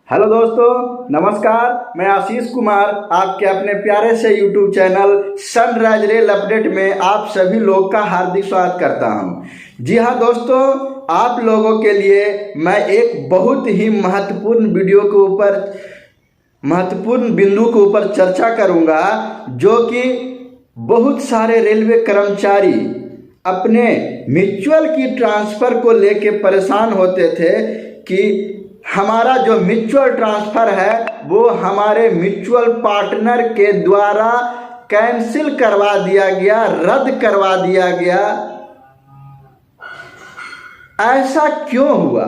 Hello दोस्तों, नमस्कार। मैं आशीष कुमार आपके अपने प्यारे से YouTube channel sunrise rail update में आप सभी लोग का हार्दिक स्वागत करता हूं। जी हां दोस्तों, आप लोगों के लिए मैं एक बहुत ही महत्वपूर्ण बिंदु के ऊपर चर्चा करूंगा, जो कि बहुत सारे रेलवे कर्मचारी अपने म्यूचुअल की ट्रांसफ़र को लेके परेशान होते थे कि हमारा जो म्यूचुअल ट्रांसफ़र है वो हमारे म्यूचुअल पार्टनर के द्वारा कैंसिल करवा दिया गया, रद्द करवा दिया गया। ऐसा क्यों हुआ?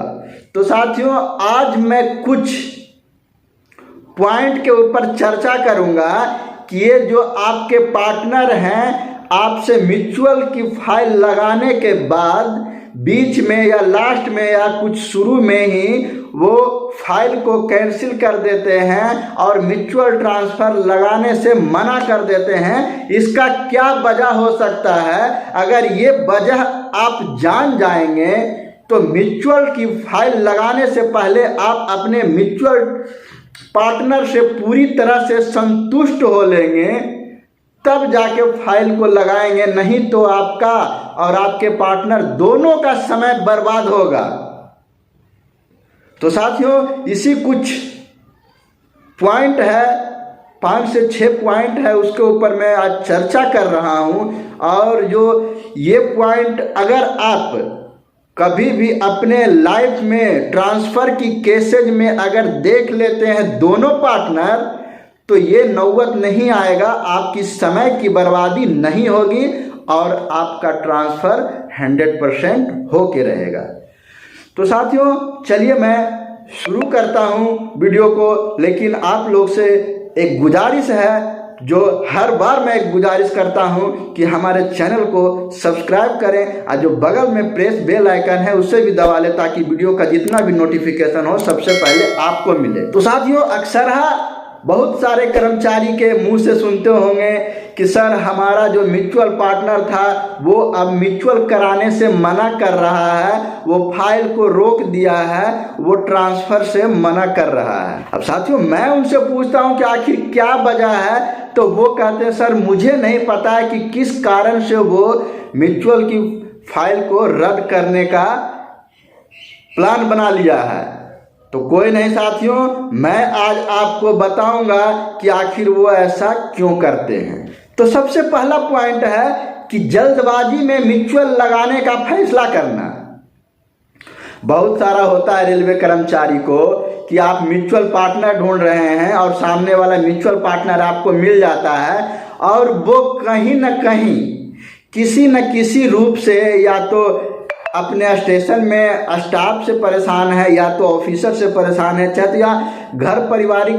तो साथियों, आज मैं कुछ पॉइंट के ऊपर चर्चा करूंगा कि ये जो आपके पार्टनर हैं, आपसे म्यूचुअल की फाइल लगाने के बाद बीच में या लास्ट में या कुछ शुरू में ही वो फाइल को कैंसिल कर देते हैं और म्यूचुअल ट्रांसफ़र लगाने से मना कर देते हैं। इसका क्या वजह हो सकता है? अगर ये वजह आप जान जाएंगे तो म्यूचुअल की फाइल लगाने से पहले आप अपने म्यूचुअल पार्टनर से पूरी तरह से संतुष्ट हो लेंगे, तब जाके फाइल को लगाएंगे। नहीं तो आपका और आपके पार्टनर दोनों का समय बर्बाद होगा। तो साथियों, इसी कुछ पॉइंट है, 5 से 6 पॉइंट है, उसके ऊपर मैं आज चर्चा कर रहा हूं। और जो ये पॉइंट अगर आप कभी भी अपने लाइफ में ट्रांसफ़र की केसेज में अगर देख लेते हैं दोनों पार्टनर, तो ये नौबत नहीं आएगा, आपकी समय की बर्बादी नहीं होगी और आपका ट्रांसफ़र 100% होके रहेगा। तो साथियों, चलिए मैं शुरू करता हूं वीडियो को। लेकिन आप लोग से एक गुजारिश है, जो हर बार मैं एक गुजारिश करता हूं कि हमारे चैनल को सब्सक्राइब करें और जो बगल में प्रेस बेल आइकन है उसे भी दबा लें, ताकि वीडियो का जितना भी नोटिफिकेशन हो सबसे पहले आपको मिले। तो साथियों, अक्सर बहुत सारे कर्मचारी के मुंह से सुनते होंगे कि सर, हमारा जो म्यूचुअल पार्टनर था वो अब म्यूचुअल कराने से मना कर रहा है, वो फाइल को रोक दिया है, वो ट्रांसफ़र से मना कर रहा है। अब साथियों, मैं उनसे पूछता हूं कि आखिर क्या वजह है, तो वो कहते हैं सर, मुझे नहीं पता है कि किस कारण से वो म्यूचुअल की फाइल को रद्द करने का प्लान बना लिया है। तो कोई नहीं साथियों, मैं आज आपको बताऊंगा कि आखिर वो ऐसा क्यों करते हैं। तो सबसे पहला पॉइंट है कि जल्दबाजी में म्यूचुअल लगाने का फैसला करना। बहुत सारा होता है रेलवे कर्मचारी को कि आप म्यूचुअल पार्टनर ढूंढ रहे हैं और सामने वाला म्यूचुअल पार्टनर आपको मिल जाता है, और वो कहीं ना कहीं किसी न किसी रूप से या तो अपने स्टेशन में स्टाफ से परेशान है, या तो ऑफिसर से परेशान है, चाहे या घर पारिवारिक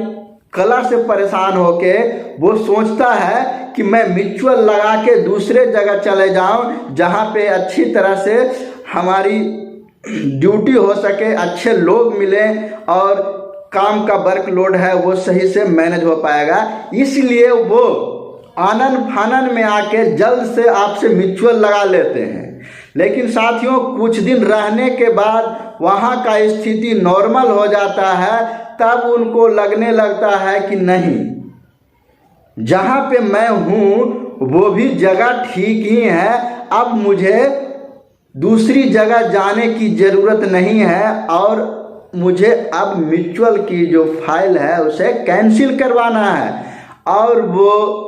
कलह से परेशान होके वो सोचता है कि मैं म्यूचुअल लगा के दूसरे जगह चले जाऊं, जहां पे अच्छी तरह से हमारी ड्यूटी हो सके, अच्छे लोग मिलें और काम का वर्कलोड है वो सही से मैनेज हो पाएगा। इसलिए वो आनन फानन में आके जल्द से आपसे म्यूचुअल लगा लेते हैं। लेकिन साथियों, कुछ दिन रहने के बाद वहाँ का स्थिति नॉर्मल हो जाता है, तब उनको लगने लगता है कि नहीं, जहाँ पे मैं हूँ वो भी जगह ठीक ही है, अब मुझे दूसरी जगह जाने की ज़रूरत नहीं है और मुझे अब म्यूचुअल की जो फाइल है उसे कैंसिल करवाना है। और वो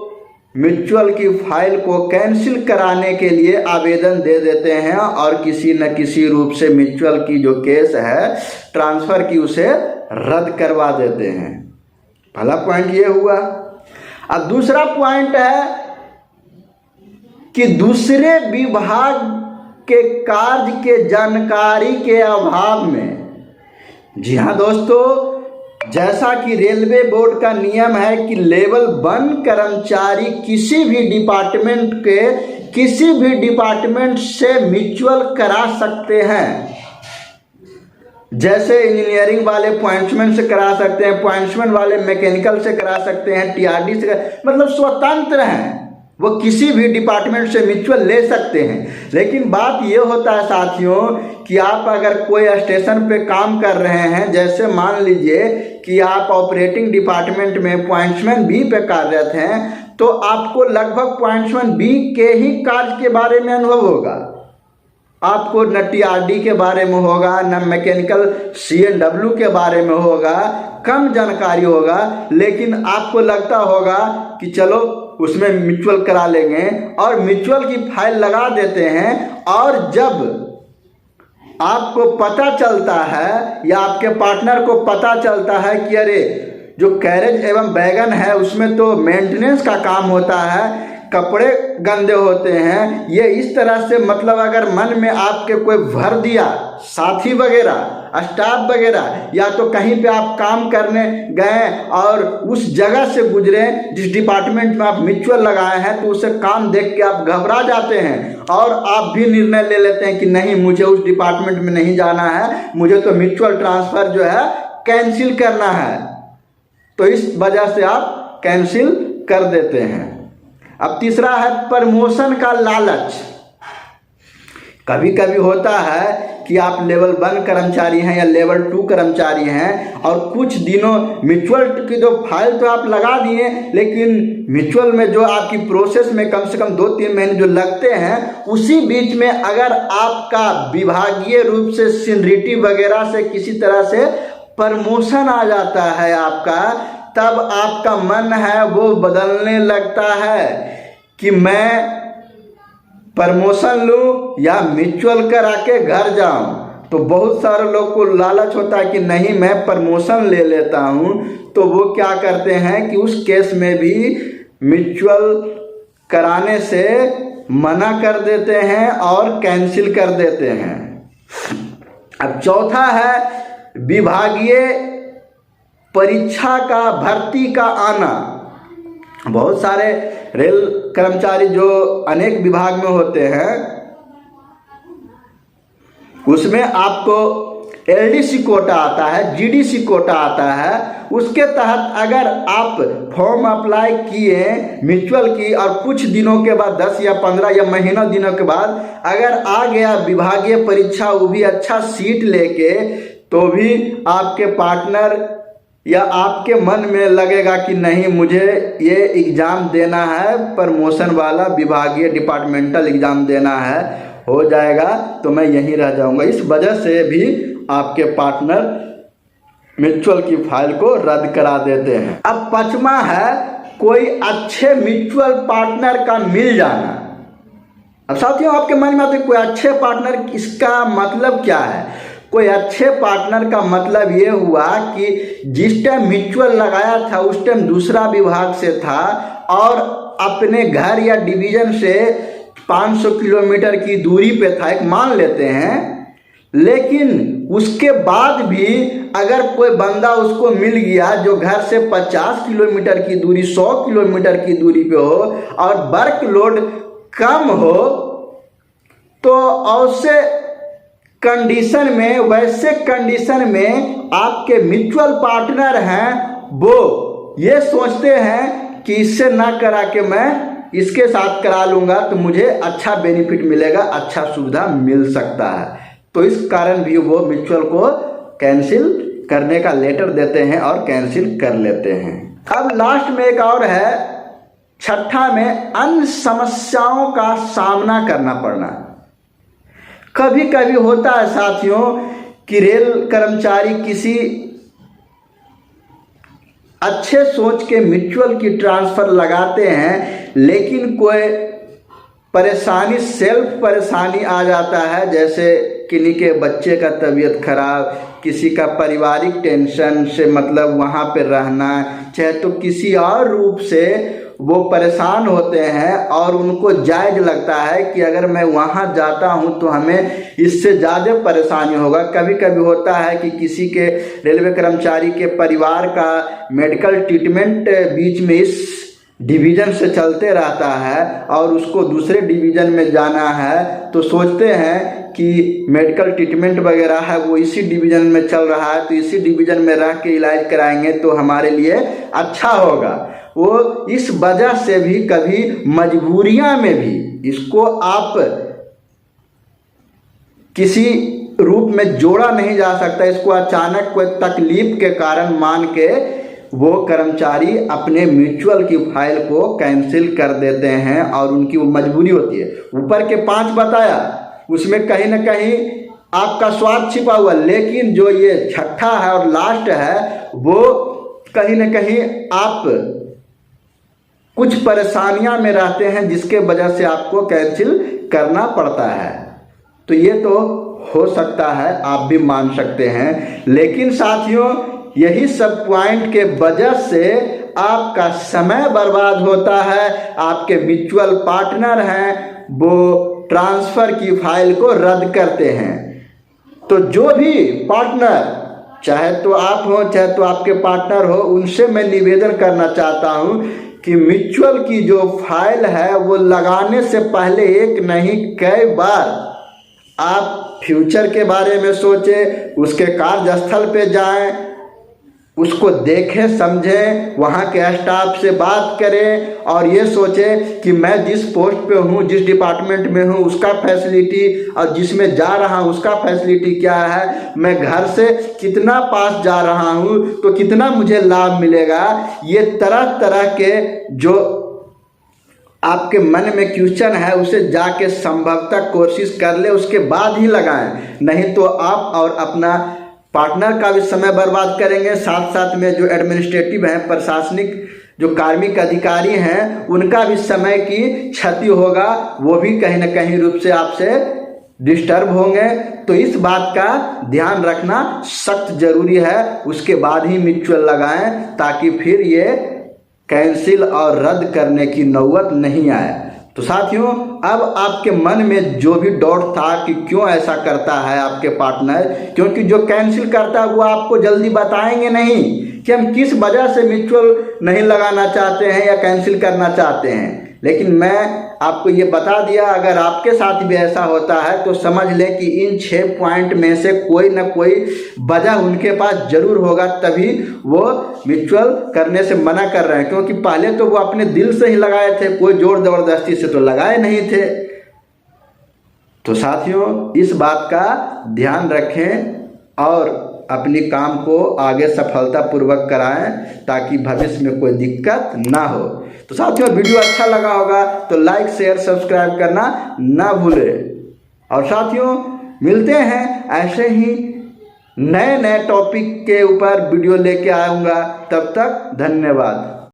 म्यूचुअल की फाइल को कैंसिल कराने के लिए आवेदन दे देते हैं और किसी न किसी रूप से म्यूचुअल की जो केस है ट्रांसफ़र की, उसे रद्द करवा देते हैं। पहला पॉइंट ये हुआ। अब दूसरा पॉइंट है कि दूसरे विभाग के कार्य के जानकारी के अभाव में। जी हाँ दोस्तों, जैसा कि रेलवे बोर्ड का नियम है कि लेवल 1 कर्मचारी किसी भी डिपार्टमेंट से म्यूचुअल करा सकते हैं। जैसे इंजीनियरिंग वाले पॉइंट्समैन से करा सकते हैं, पॉइंट्समैन वाले मैकेनिकल से करा सकते हैं, टीआरडी से मतलब स्वतंत्र हैं, वो किसी भी डिपार्टमेंट से म्यूचुअल ले सकते हैं। लेकिन बात ये होता है साथियों कि आप अगर कोई स्टेशन पे काम कर रहे हैं, जैसे मान लीजिए कि आप ऑपरेटिंग डिपार्टमेंट में पॉइंट्समैन बी पे कार्यरत हैं, तो आपको लगभग पॉइंट्समैन बी के ही कार्य के बारे में अनुभव होगा। आपको न टीआरडी के बारे में होगा, न मैकेनिकल सीएनडब्ल्यू के बारे में होगा, कम जानकारी होगा। लेकिन आपको लगता होगा कि चलो उसमें म्यूचुअल करा लेंगे और म्यूचुअल की फाइल लगा देते हैं। और जब आपको पता चलता है या आपके पार्टनर को पता चलता है कि अरे जो कैरेज एवं वैगन है उसमें तो मेंटेनेंस का काम होता है, कपड़े गंदे होते हैं, ये इस तरह से मतलब अगर मन में आपके कोई भर दिया, साथी वगैरह स्टाफ वगैरह, या तो कहीं पे आप काम करने गए और उस जगह से गुजरे जिस डिपार्टमेंट में आप म्यूचुअल लगाए हैं, तो उसे काम देख के आप घबरा जाते हैं और आप भी निर्णय ले लेते हैं कि नहीं, मुझे उस डिपार्टमेंट में नहीं जाना है, मुझे तो म्यूचुअल ट्रांसफ़र जो है कैंसिल करना है। तो इस वजह से आप कैंसिल कर देते हैं। अब तीसरा है प्रमोशन का लालच। कभी कभी होता है कि आप लेवल 1 कर्मचारी हैं या लेवल 2 कर्मचारी हैं और कुछ दिनों म्यूचुअल की तो फाइल तो आप लगा दिए, लेकिन म्यूचुअल में जो आपकी प्रोसेस में कम से कम 2-3 महीने जो लगते हैं, उसी बीच में अगर आपका विभागीय रूप से सीनियरिटी वगैरह से किसी तरह से प्रमोशन आ जाता है आपका, तब आपका मन है वो बदलने लगता है कि मैं प्रमोशन लूँ या म्यूचुअल करा के घर जाऊँ। तो बहुत सारे लोग को लालच होता है कि नहीं, मैं प्रमोशन ले लेता हूँ। तो वो क्या करते हैं कि उस केस में भी म्यूचुअल कराने से मना कर देते हैं और कैंसिल कर देते हैं। अब चौथा है विभागीय परीक्षा का भर्ती का आना। बहुत सारे रेल कर्मचारी जो अनेक विभाग में होते हैं, उसमें आपको एलडीसी कोटा आता है, जीडीसी कोटा आता है। उसके तहत अगर आप फॉर्म अप्लाई किए म्यूचुअल की और कुछ दिनों के बाद 10 या 15 या महीनों दिनों के बाद अगर आ गया विभागीय परीक्षा, वो भी अच्छा सीट लेके, तो भी आपके पार्टनर या आपके मन में लगेगा कि नहीं, मुझे ये एग्ज़ाम देना है, प्रमोशन वाला विभागीय डिपार्टमेंटल एग्ज़ाम देना है, हो जाएगा तो मैं यहीं रह जाऊंगा। इस वजह से भी आपके पार्टनर म्यूचुअल की फाइल को रद्द करा देते हैं। अब पांचवा है कोई अच्छे म्यूचुअल पार्टनर का मिल जाना। अब साथियों, आपके मन में आते कोई अच्छे पार्टनर, इसका मतलब क्या है? कोई अच्छे पार्टनर का मतलब ये हुआ कि जिस टाइम म्यूचुअल लगाया था उस टाइम दूसरा विभाग से था और अपने घर या डिवीज़न से 500 किलोमीटर की दूरी पे था, एक मान लेते हैं। लेकिन उसके बाद भी अगर कोई बंदा उसको मिल गया जो घर से 50 किलोमीटर की दूरी, 100 किलोमीटर की दूरी पे हो और वर्कलोड कम हो, तो वैसे कंडीशन में आपके म्यूचुअल पार्टनर हैं, वो ये सोचते हैं कि इससे ना करा के मैं इसके साथ करा लूँगा तो मुझे अच्छा बेनिफिट मिलेगा, अच्छा सुविधा मिल सकता है। तो इस कारण भी वो म्यूचुअल को कैंसिल करने का लेटर देते हैं और कैंसिल कर लेते हैं। अब लास्ट में एक और है, छठा में अन्य समस्याओं का सामना करना पड़ना। कभी कभी होता है साथियों कि रेल कर्मचारी किसी अच्छे सोच के म्यूचुअल की ट्रांसफ़र लगाते हैं, लेकिन कोई परेशानी, सेल्फ परेशानी आ जाता है, जैसे किन्हीं के बच्चे का तबीयत खराब, किसी का पारिवारिक टेंशन से मतलब वहाँ पे रहना, चाहे तो किसी और रूप से वो परेशान होते हैं और उनको जायज़ लगता है कि अगर मैं वहाँ जाता हूँ तो हमें इससे ज़्यादा परेशानी होगा। कभी कभी होता है कि किसी के रेलवे कर्मचारी के परिवार का मेडिकल ट्रीटमेंट बीच में इस डिवीज़न से चलते रहता है और उसको दूसरे डिवीज़न में जाना है, तो सोचते हैं कि मेडिकल ट्रीटमेंट वगैरह है वो इसी डिवीज़न में चल रहा है, तो इसी डिवीज़न में रह के इलाज कराएंगे तो हमारे लिए अच्छा होगा। वो इस वजह से भी कभी मजबूरियां में भी इसको आप किसी रूप में जोड़ा नहीं जा सकता। इसको अचानक कोई तकलीफ के कारण मान के वो कर्मचारी अपने म्यूचुअल की फाइल को कैंसिल कर देते हैं और उनकी वो मजबूरी होती है। ऊपर के 5 बताया, उसमें कहीं ना कहीं आपका स्वार्थ छिपा हुआ, लेकिन जो ये छठा है और लास्ट है वो कहीं ना कहीं आप कुछ परेशानियां में रहते हैं जिसके वजह से आपको कैंसिल करना पड़ता है। तो ये तो हो सकता है, आप भी मान सकते हैं, लेकिन साथियों यही सब पॉइंट के वजह से आपका समय बर्बाद होता है। आपके म्यूचुअल पार्टनर हैं वो ट्रांसफ़र की फाइल को रद्द करते हैं। तो जो भी पार्टनर, चाहे तो आप हो चाहे तो आपके पार्टनर हो, उनसे मैं निवेदन करना चाहता हूं कि म्यूचुअल की जो फाइल है वो लगाने से पहले एक नहीं कई बार आप फ्यूचर के बारे में सोचें, उसके कार्यस्थल पे जाएं, उसको देखें समझें, वहाँ के स्टाफ से बात करें और ये सोचें कि मैं जिस पोस्ट पे हूँ, जिस डिपार्टमेंट में हूँ, उसका फैसिलिटी और जिसमें जा रहा हूँ उसका फैसिलिटी क्या है, मैं घर से कितना पास जा रहा हूँ तो कितना मुझे लाभ मिलेगा। ये तरह तरह के जो आपके मन में क्वेश्चन है उसे जाके संभवतः कोशिश कर ले, उसके बाद ही लगाएं। नहीं तो आप और अपना पार्टनर का भी समय बर्बाद करेंगे, साथ साथ में जो एडमिनिस्ट्रेटिव हैं, प्रशासनिक जो कार्मिक अधिकारी हैं, उनका भी समय की क्षति होगा, वो भी कहीं ना कहीं रूप से आपसे डिस्टर्ब होंगे। तो इस बात का ध्यान रखना सख्त जरूरी है। उसके बाद ही म्यूचुअल लगाएं ताकि फिर ये कैंसिल और रद्द करने की नौबत नहीं आए। तो साथियों, अब आपके मन में जो भी डाउट था कि क्यों ऐसा करता है आपके पार्टनर, क्योंकि जो कैंसिल करता है वो आपको जल्दी बताएंगे नहीं कि हम किस वजह से म्यूचुअल नहीं लगाना चाहते हैं या कैंसिल करना चाहते हैं। लेकिन मैं आपको ये बता दिया, अगर आपके साथ भी ऐसा होता है तो समझ लें कि इन 6 पॉइंट में से कोई ना कोई वजह उनके पास जरूर होगा, तभी वो म्यूचुअल करने से मना कर रहे हैं। क्योंकि पहले तो वो अपने दिल से ही लगाए थे, कोई जोर जबरदस्ती से तो लगाए नहीं थे। तो साथियों, इस बात का ध्यान रखें और अपनी काम को आगे सफलतापूर्वक कराएं ताकि भविष्य में कोई दिक्कत ना हो। तो साथियों, वीडियो अच्छा लगा होगा तो लाइक शेयर सब्सक्राइब करना ना भूलें। और साथियों, मिलते हैं ऐसे ही नए नए टॉपिक के ऊपर वीडियो लेके आऊँगा। तब तक धन्यवाद।